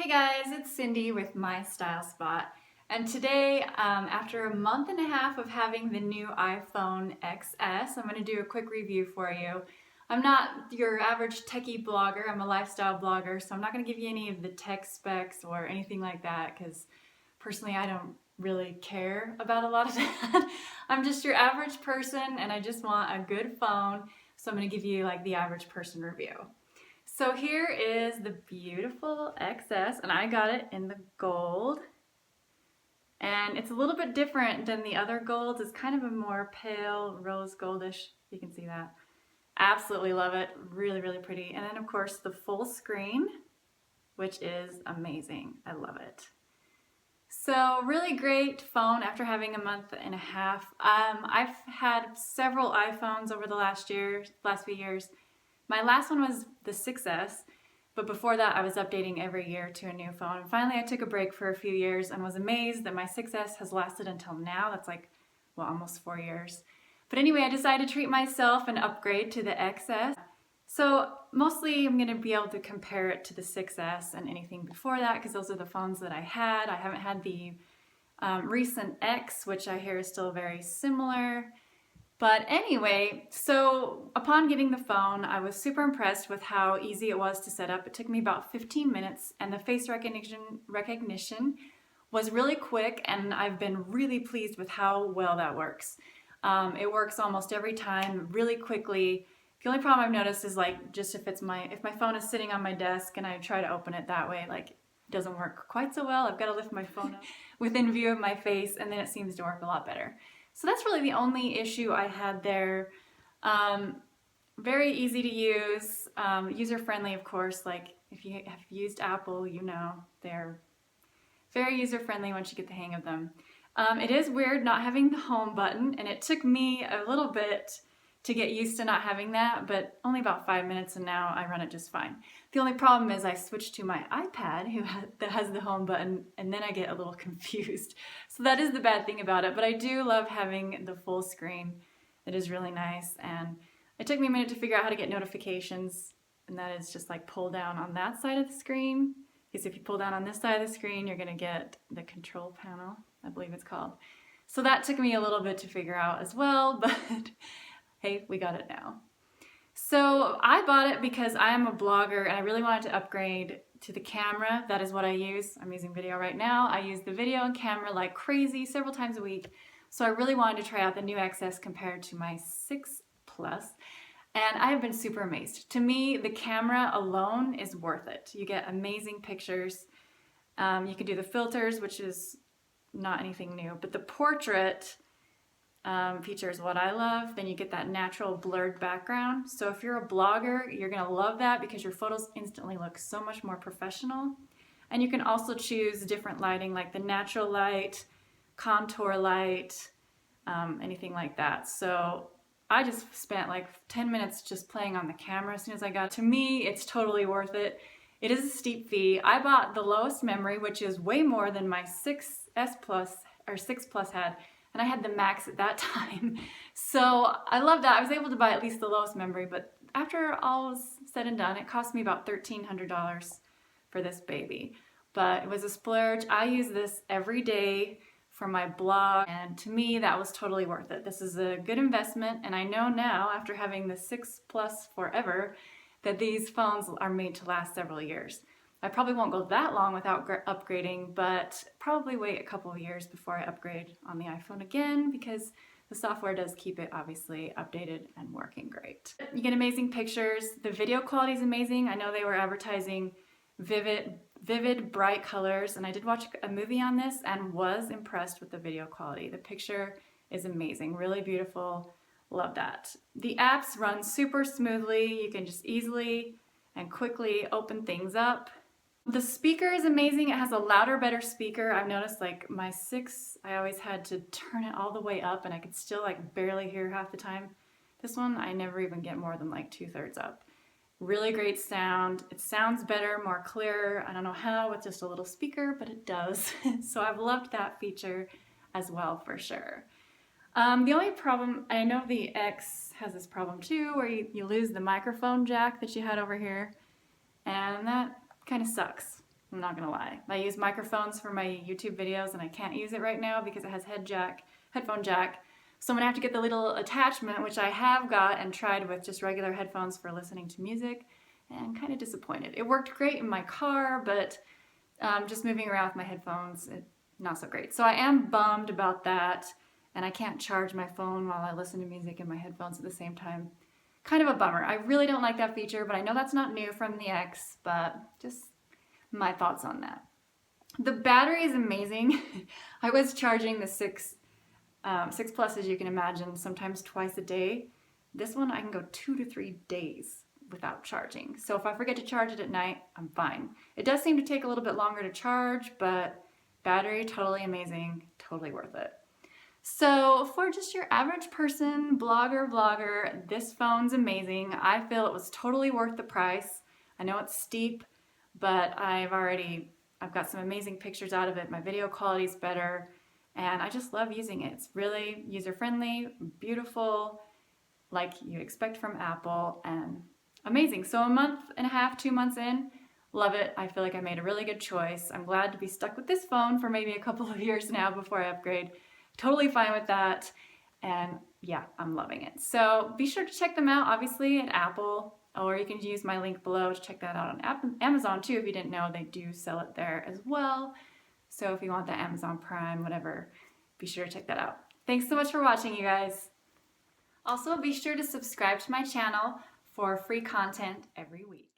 Hey guys, it's Cindy with My Style Spot, and today, after a month and a half of having the new iPhone XS, I'm going to do a quick review for you. I'm not your average techie blogger, I'm a lifestyle blogger, so I'm not going to give you any of the tech specs or anything like that because personally I don't really care about a lot of that. I'm just your average person and I just want a good phone, so I'm going to give you like the average person review. So here is the beautiful XS, and I got it in the gold. And it's a little bit different than the other golds. It's kind of a more pale rose goldish. You can see that. Absolutely love it. Really, really pretty. And then of course the full screen, which is amazing. I love it. So really great phone after having a month and a half. I've had several iPhones over the last few years. My last one was the 6S, but before that I was updating every year to a new phone. And finally I took a break for a few years and was amazed that my 6S has lasted until now. That's like, well, almost 4 years. But anyway, I decided to treat myself and upgrade to the XS. So mostly I'm going to be able to compare it to the 6S and anything before that because those are the phones that I had. I haven't had the recent X, which I hear is still very similar. But anyway, so upon getting the phone, I was super impressed with how easy it was to set up. It took me about 15 minutes and the face recognition was really quick, and I've been really pleased with how well that works. It works almost every time really quickly. The only problem I've noticed is like just if my phone is sitting on my desk and I try to open it that way, like it doesn't work quite so well. I've got to lift my phone up within view of my face and then it seems to work a lot better. So that's really the only issue I had there. Very easy to use, user-friendly of course. Like if you have used Apple, you know they're very user-friendly once you get the hang of them. It is weird not having the home button, and it took me a little bit to get used to not having that, but only about 5 minutes and now I run it just fine. The only problem is I switched to my iPad that has the home button, and then I get a little confused. So that is the bad thing about it, but I do love having the full screen. It is really nice, and it took me a minute to figure out how to get notifications, and that is just like pull down on that side of the screen. Because if you pull down on this side of the screen, you're gonna get the control panel, I believe it's called. So that took me a little bit to figure out as well, but hey, we got it now. So I bought it because I am a blogger and I really wanted to upgrade to the camera. That is what I use. I'm using video right now. I use the video and camera like crazy several times a week. So I really wanted to try out the new XS compared to my 6 Plus. And I have been super amazed. To me, the camera alone is worth it. You get amazing pictures. You can do the filters, which is not anything new, but the portrait feature is what I love. Then you get that natural blurred background. So if you're a blogger, you're gonna love that because your photos instantly look so much more professional. And you can also choose different lighting like the natural light, contour light, anything like that. So I just spent like 10 minutes just playing on the camera as soon as I got it. To me, it's totally worth it. It is a steep fee. I bought the lowest memory, which is way more than my 6S Plus or 6 Plus had. And I had the max at that time. So I love that. I was able to buy at least the lowest memory, but after all was said and done, it cost me about $1,300 for this baby. But it was a splurge. I use this every day for my blog, and to me that was totally worth it. This is a good investment, and I know now after having the 6 Plus forever that these phones are made to last several years. I probably won't go that long without upgrading, but probably wait a couple of years before I upgrade on the iPhone again because the software does keep it obviously updated and working great. You get amazing pictures. The video quality is amazing. I know they were advertising vivid, bright colors, and I did watch a movie on this and was impressed with the video quality. The picture is amazing, really beautiful. Love that. The apps run super smoothly. You can just easily and quickly open things up. The speaker is amazing. It has a louder, better speaker. I've noticed like my 6, I always had to turn it all the way up and I could still like barely hear half the time. This one, I never even get more than like 2/3 up. Really great sound. It sounds better, more clear. I don't know how with just a little speaker, but it does. So I've loved that feature as well for sure. The only problem, I know the X has this problem too, where you lose the microphone jack that you had over here, and that kind of sucks. I'm not gonna lie. I use microphones for my YouTube videos and I can't use it right now because it has headphone jack. So I'm gonna have to get the little attachment, which I have got and tried with just regular headphones for listening to music, and I'm kind of disappointed. It worked great in my car, but just moving around with my headphones, not so great. So I am bummed about that, and I can't charge my phone while I listen to music in my headphones at the same time. Kind of a bummer. I really don't like that feature, but I know that's not new from the X, but just my thoughts on that. The battery is amazing. I was charging the 6 Plus, as you can imagine, sometimes twice a day. This one I can go 2 to 3 days without charging. So if I forget to charge it at night, I'm fine. It does seem to take a little bit longer to charge, but battery, totally amazing, totally worth it. So for just your average person, vlogger, this phone's amazing. I feel it was totally worth the price. I know it's steep, but I've got some amazing pictures out of it. My video quality's better, and I just love using it. It's really user-friendly, beautiful, like you expect from Apple, and amazing. So a month and a half, 2 months in, love it. I feel like I made a really good choice. I'm glad to be stuck with this phone for maybe a couple of years now before I upgrade. Totally fine with that. And yeah, I'm loving it. So be sure to check them out, obviously, at Apple, or you can use my link below to check that out on Amazon too. If you didn't know, they do sell it there as well. So if you want that Amazon Prime, whatever, be sure to check that out. Thanks so much for watching, you guys. Also, be sure to subscribe to my channel for free content every week.